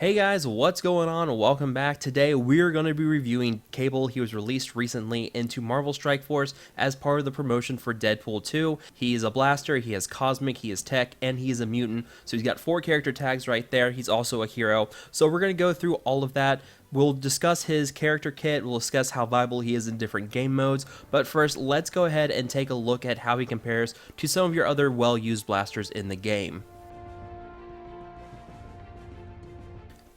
Hey guys, what's going on? Welcome back. Today we're going to be reviewing Cable. He was released recently into Marvel Strike Force as part of the promotion for Deadpool 2. He is a blaster, he has cosmic, he is tech, and he is a mutant. So he's got 4 character tags right there. He's also a hero. So we're going to go through all of that. We'll discuss his character kit, we'll discuss how viable he is in different game modes, but first let's go ahead and take a look at how he compares to some of your other well-used blasters in the game.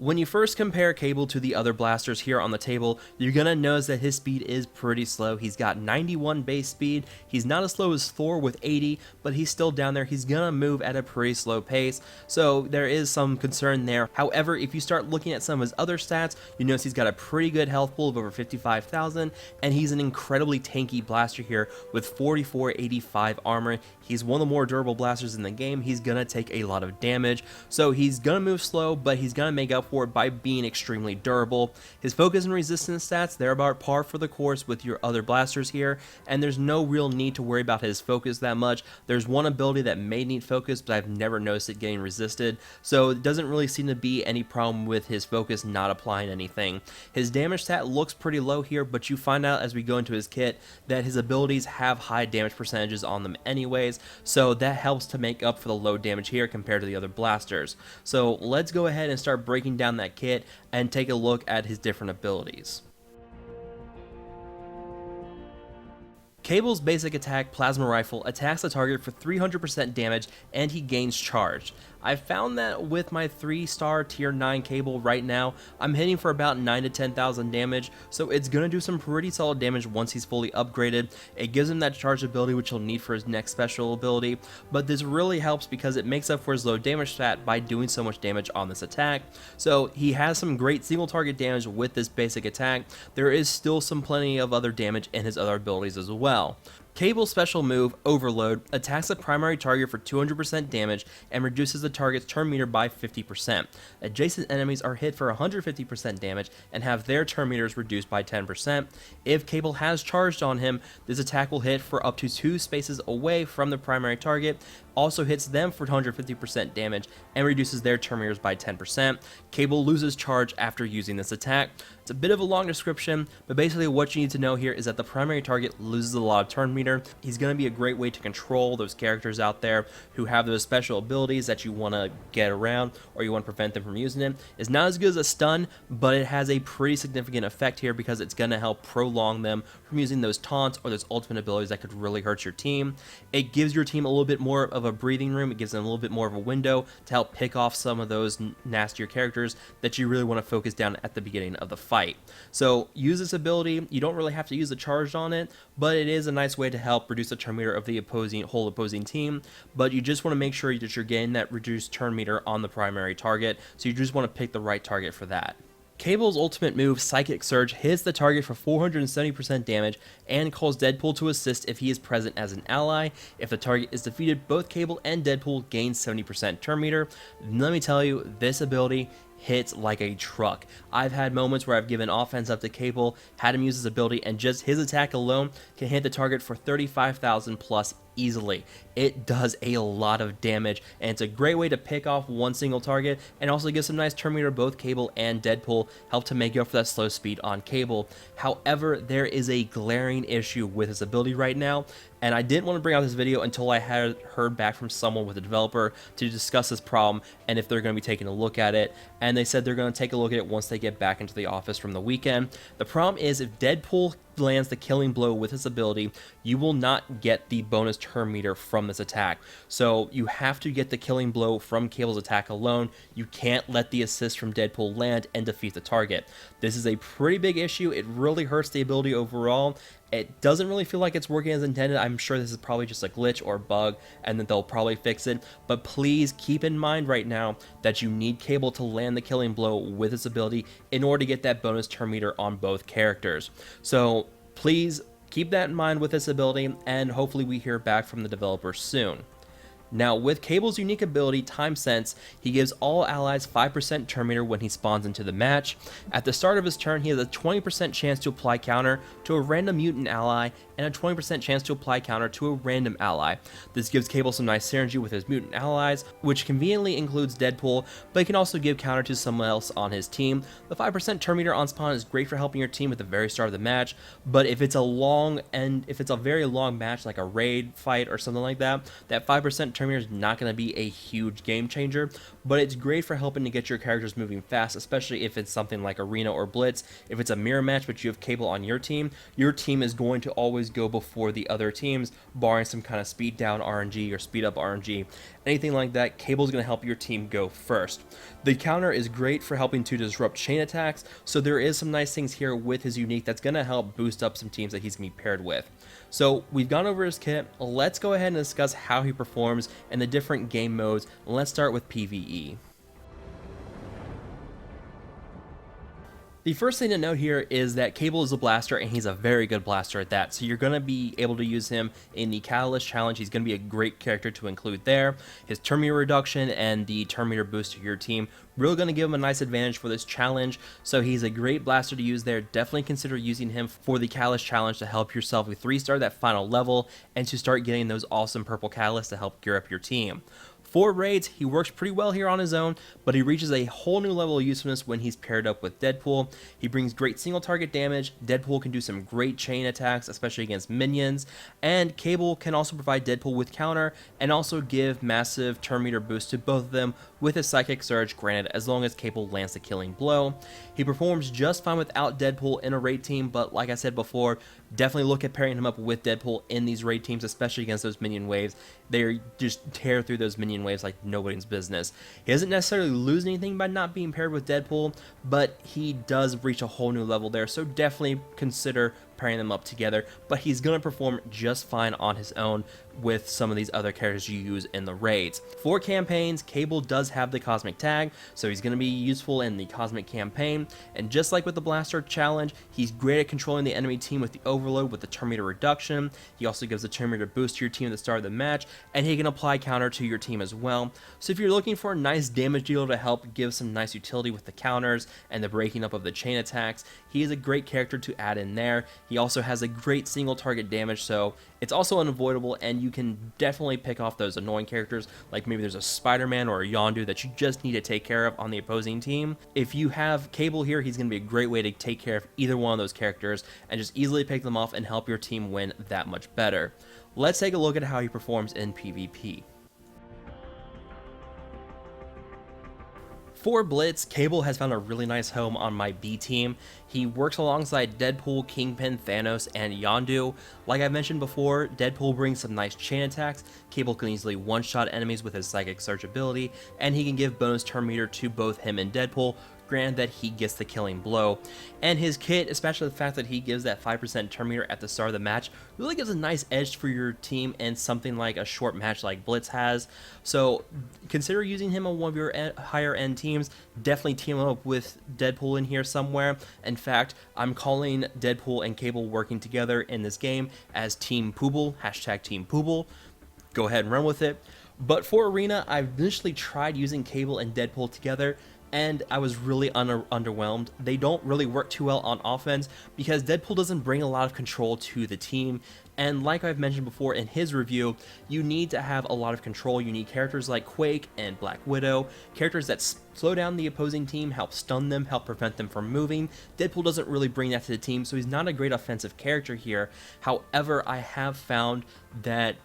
When you first compare Cable to the other blasters here on the table, you're gonna notice that his speed is pretty slow. He's got 91 base speed. He's not as slow as Thor with 80, but he's still down there. He's gonna move at a pretty slow pace, so there is some concern there. However, if you start looking at some of his other stats, you notice he's got a pretty good health pool of over 55,000, and he's an incredibly tanky blaster here with 4485 armor. He's one of the more durable blasters in the game. He's gonna take a lot of damage, so he's gonna move slow, but he's gonna make up for it by being extremely durable. His focus and resistance stats, they're about par for the course with your other blasters here, and there's no real need to worry about his focus that much. There's one ability that may need focus, but I've never noticed it getting resisted, so it doesn't really seem to be any problem with his focus not applying anything. His damage stat looks pretty low here, but you find out as we go into his kit that his abilities have high damage percentages on them anyways, so that helps to make up for the low damage here compared to the other blasters. So let's go ahead and start breaking down that kit and take a look at his different abilities. Cable's basic attack, Plasma Rifle, attacks the target for 300% damage and he gains charge. I found that with my 3-star tier 9 Cable right now, I'm hitting for about 9 to 10,000 damage, so it's going to do some pretty solid damage once he's fully upgraded. It gives him that charge ability which he'll need for his next special ability, but this really helps because it makes up for his low damage stat by doing so much damage on this attack. So he has some great single target damage with this basic attack. There is still plenty of other damage in his other abilities as well. Cable's special move, Overload, attacks the primary target for 200% damage and reduces the target's turn meter by 50%. Adjacent enemies are hit for 150% damage and have their turn meters reduced by 10%. If Cable has charged on him, this attack will hit for up to 2 spaces away from the primary target, also hits them for 150% damage and reduces their turn meters by 10%. Cable loses charge after using this attack. It's a bit of a long description, but basically what you need to know here is that the primary target loses a lot of turn meter. He's going to be a great way to control those characters out there who have those special abilities that you want to get around or you want to prevent them from using it. It's not as good as a stun, but it has a pretty significant effect here because it's going to help prolong them from using those taunts or those ultimate abilities that could really hurt your team. It gives your team a little bit more of a breathing room. It gives them a little bit more of a window to help pick off some of those nastier characters that you really want to focus down at the beginning of the fight. So use this ability. You don't really have to use the charge on it, but it is a nice way to help reduce the turn meter of the whole opposing team. But you just want to make sure that you're getting that reduced turn meter on the primary target, so you just want to pick the right target for that. Cable's ultimate move, Psychic Surge, hits the target for 470% damage and calls Deadpool to assist if he is present as an ally. If the target is defeated, both Cable and Deadpool gain 70% turn meter. Let me tell you, this ability hits like a truck. I've had moments where I've given offense up to Cable, had him use his ability, and just his attack alone can hit the target for 35,000 plus easily. It does a lot of damage, and it's a great way to pick off one single target, and also gives some nice turn meter. Both Cable and Deadpool help to make up for that slow speed on Cable. However, there is a glaring issue with his ability right now, and I didn't want to bring out this video until I had heard back from someone with a developer to discuss this problem and if they're going to be taking a look at it, and they said they're going to take a look at it once they get back into the office from the weekend. The problem is if Deadpool lands the killing blow with his ability, you will not get the bonus turn meter from this attack. So you have to get the killing blow from Cable's attack alone. You can't let the assist from Deadpool land and defeat the target. This is a pretty big issue. It really hurts the ability overall. It doesn't really feel like it's working as intended. I'm sure this is probably just a glitch or bug and that they'll probably fix it. But please keep in mind right now that you need Cable to land the killing blow with his ability in order to get that bonus turn meter on both characters. So please keep that in mind with this ability, and hopefully we hear back from the developer soon. Now, with Cable's unique ability, Time Sense, he gives all allies 5% turn meter when he spawns into the match. At the start of his turn, he has a 20% chance to apply counter to a random mutant ally, and a 20% chance to apply counter to a random ally. This gives Cable some nice synergy with his mutant allies, which conveniently includes Deadpool, but he can also give counter to someone else on his team. The 5% turn meter on spawn is great for helping your team at the very start of the match, but if it's a very long match like a raid fight or something like that, that 5% turn meter is not going to be a huge game changer, but it's great for helping to get your characters moving fast, especially if it's something like Arena or Blitz. If it's a mirror match but you have Cable on your team is going to always go before the other teams, barring some kind of speed down RNG or speed up RNG. Anything like that, Cable's going to help your team go first. The counter is great for helping to disrupt chain attacks, so there is some nice things here with his unique that's going to help boost up some teams that he's going to be paired with. So we've gone over his kit, let's go ahead and discuss how he performs and the different game modes. Let's start with PvE. The first thing to note here is that Cable is a blaster, and he's a very good blaster at that, so you're going to be able to use him in the Catalyst Challenge. He's going to be a great character to include there. His turn meter reduction and the turn meter boost to your team really going to give him a nice advantage for this challenge, so he's a great blaster to use there. Definitely consider using him for the Catalyst Challenge to help yourself 3-star that final level and to start getting those awesome purple catalysts to help gear up your team. For raids, he works pretty well here on his own, but he reaches a whole new level of usefulness when he's paired up with Deadpool. He brings great single target damage, Deadpool can do some great chain attacks, especially against minions, and Cable can also provide Deadpool with counter and also give massive turn meter boost to both of them with his Psychic Surge, granted as long as Cable lands the killing blow. He performs just fine without Deadpool in a raid team, but like I said before, definitely look at pairing him up with Deadpool in these raid teams, especially against those minion waves. They just tear through those minion waves like nobody's business. He doesn't necessarily lose anything by not being paired with Deadpool, but he does reach a whole new level there, so definitely consider pairing them up together, but he's going to perform just fine on his own with some of these other characters you use in the raids. For campaigns, Cable does have the Cosmic Tag, so he's going to be useful in the Cosmic Campaign, and just like with the Blaster Challenge, he's great at controlling the enemy team with the Overload with the turn meter reduction. He also gives a turn meter boost to your team at the start of the match, and he can apply counter to your team as well. So if you're looking for a nice damage dealer to help give some nice utility with the counters and the breaking up of the chain attacks, he is a great character to add in there. He also has a great single target damage, so it's also unavoidable, and you can definitely pick off those annoying characters, like maybe there's a Spider-Man or a Yondu that you just need to take care of on the opposing team. If you have Cable here, he's going to be a great way to take care of either one of those characters and just easily pick them off and help your team win that much better. Let's take a look at how he performs in PvP. For Blitz, Cable has found a really nice home on my B team. He works alongside Deadpool, Kingpin, Thanos, and Yondu. Like I mentioned before, Deadpool brings some nice chain attacks, Cable can easily one-shot enemies with his Psychic Surge ability, and he can give bonus turn meter to both him and Deadpool, granted that he gets the killing blow. And his kit, especially the fact that he gives that 5% turn meter at the start of the match, really gives a nice edge for your team in something like a short match like Blitz has. So consider using him on one of your higher end teams. Definitely team him up with Deadpool in here somewhere. In fact, I'm calling Deadpool and Cable working together in this game as Team Pooble, hashtag Team Pooble. Go ahead and run with it. But for Arena, I've initially tried using Cable and Deadpool together, and I was really underwhelmed. They don't really work too well on offense because Deadpool doesn't bring a lot of control to the team, and like I've mentioned before in his review, you need to have a lot of control. You need characters like Quake and Black Widow, characters that slow down the opposing team, help stun them, help prevent them from moving. Deadpool doesn't really bring that to the team, so he's not a great offensive character here. However, I have found that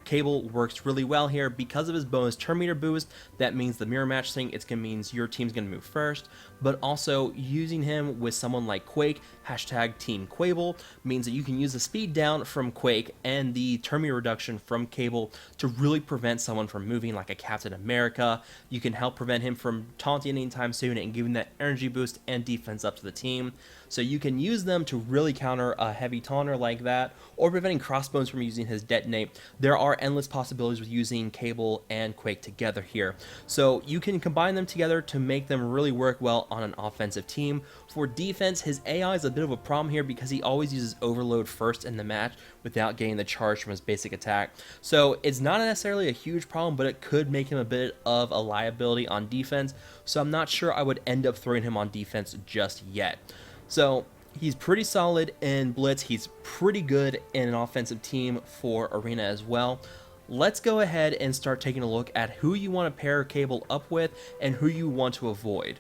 Cable works really well here because of his bonus turn meter boost. That means the mirror match thing, it means your team's going to move first, but also using him with someone like Quake, hashtag Team Quable, means that you can use the speed down from Quake and the turn meter reduction from Cable to really prevent someone from moving, like a Captain America. You can help prevent him from taunting anytime soon and giving that energy boost and defense up to the team. So you can use them to really counter a heavy taunter like that, or preventing Crossbones from using his detonate. There are are endless possibilities with using Cable and Quake together here. So you can combine them together to make them really work well on an offensive team. For defense, his AI is a bit of a problem here because he always uses Overload first in the match without getting the charge from his basic attack. So it's not necessarily a huge problem, but it could make him a bit of a liability on defense. So I'm not sure I would end up throwing him on defense just yet. So he's pretty solid in Blitz. He's pretty good in an offensive team for Arena as well. Let's go ahead and start taking a look at who you want to pair Cable up with and who you want to avoid.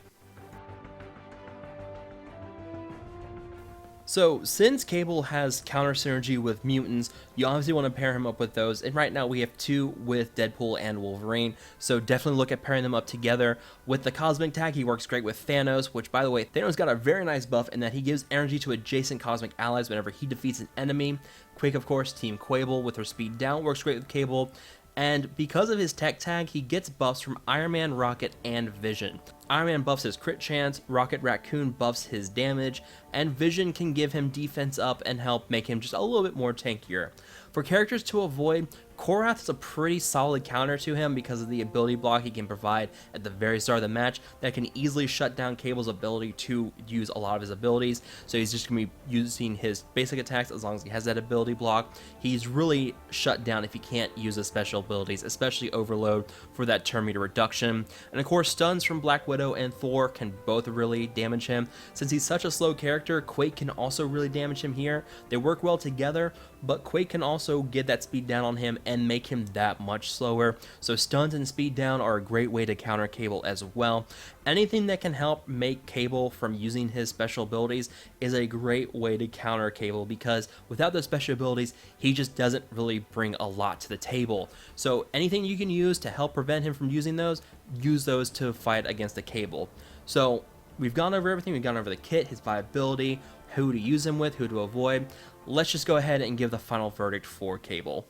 So since Cable has counter synergy with mutants, you obviously want to pair him up with those, and right now we have 2 with Deadpool and Wolverine, so definitely look at pairing them up together. With the Cosmic Tag, he works great with Thanos, which by the way, Thanos got a very nice buff in that he gives energy to adjacent cosmic allies whenever he defeats an enemy. Quake, of course, Team Quable with her speed down works great with Cable. And because of his tech tag, he gets buffs from Iron Man, Rocket, and Vision. Iron Man buffs his crit chance, Rocket Raccoon buffs his damage, and Vision can give him defense up and help make him just a little bit more tankier. For characters to avoid, Korath is a pretty solid counter to him because of the ability block he can provide at the very start of the match that can easily shut down Cable's ability to use a lot of his abilities. So he's just going to be using his basic attacks as long as he has that ability block. He's really shut down if he can't use his special abilities, especially Overload for that turn meter reduction. And of course, stuns from Black Widow and Thor can both really damage him. Since he's such a slow character, Quake can also really damage him here. They work well together, but Quake can also get that speed down on him and make him that much slower. So stuns and speed down are a great way to counter Cable as well. Anything that can help make Cable from using his special abilities is a great way to counter Cable, because without those special abilities, he just doesn't really bring a lot to the table. So anything you can use to help prevent him from using those, use those to fight against the Cable. So we've gone over everything. We've gone over the kit, his viability, who to use him with, who to avoid. Let's just go ahead and give the final verdict for Cable.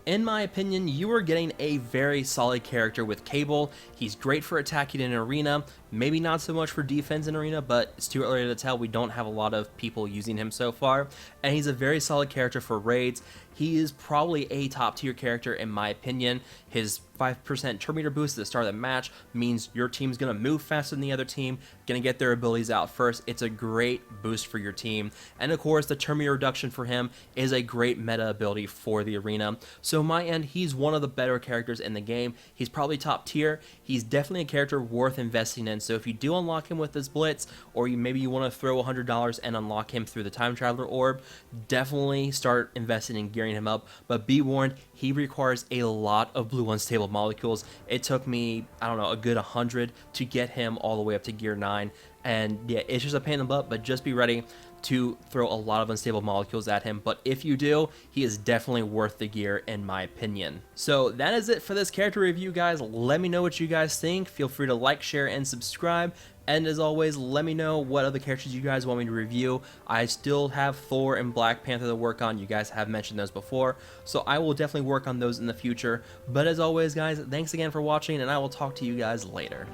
In my opinion, you are getting a very solid character with Cable. He's great for attacking in Arena, maybe not so much for defense in Arena, but it's too early to tell. We don't have a lot of people using him so far, and he's a very solid character for raids. He is probably a top tier character in my opinion. His 5% turn meter boost at the start of the match means your team's going to move faster than the other team, going to get their abilities out first. It's a great boost for your team. And of course, the turn meter reduction for him is a great meta ability for the Arena. So on my end, he's one of the better characters in the game. He's probably top tier. He's definitely a character worth investing in. So if you do unlock him with this Blitz, or maybe you want to throw $100 and unlock him through the Time Traveler Orb, definitely start investing in gearing him up. But be warned, he requires a lot of blue unstable molecules. It took me, I don't know, a good 100 to get him all the way up to gear 9. And yeah, it's just a pain in the butt, but just be ready to throw a lot of unstable molecules at him. But if you do, he is definitely worth the gear in my opinion. So that is it for this character review, guys. Let me know what you guys think. Feel free to like, share, and subscribe. And as always, let me know what other characters you guys want me to review. I still have Thor and Black Panther to work on. You guys have mentioned those before, so I will definitely work on those in the future. But as always, guys, thanks again for watching, and I will talk to you guys later.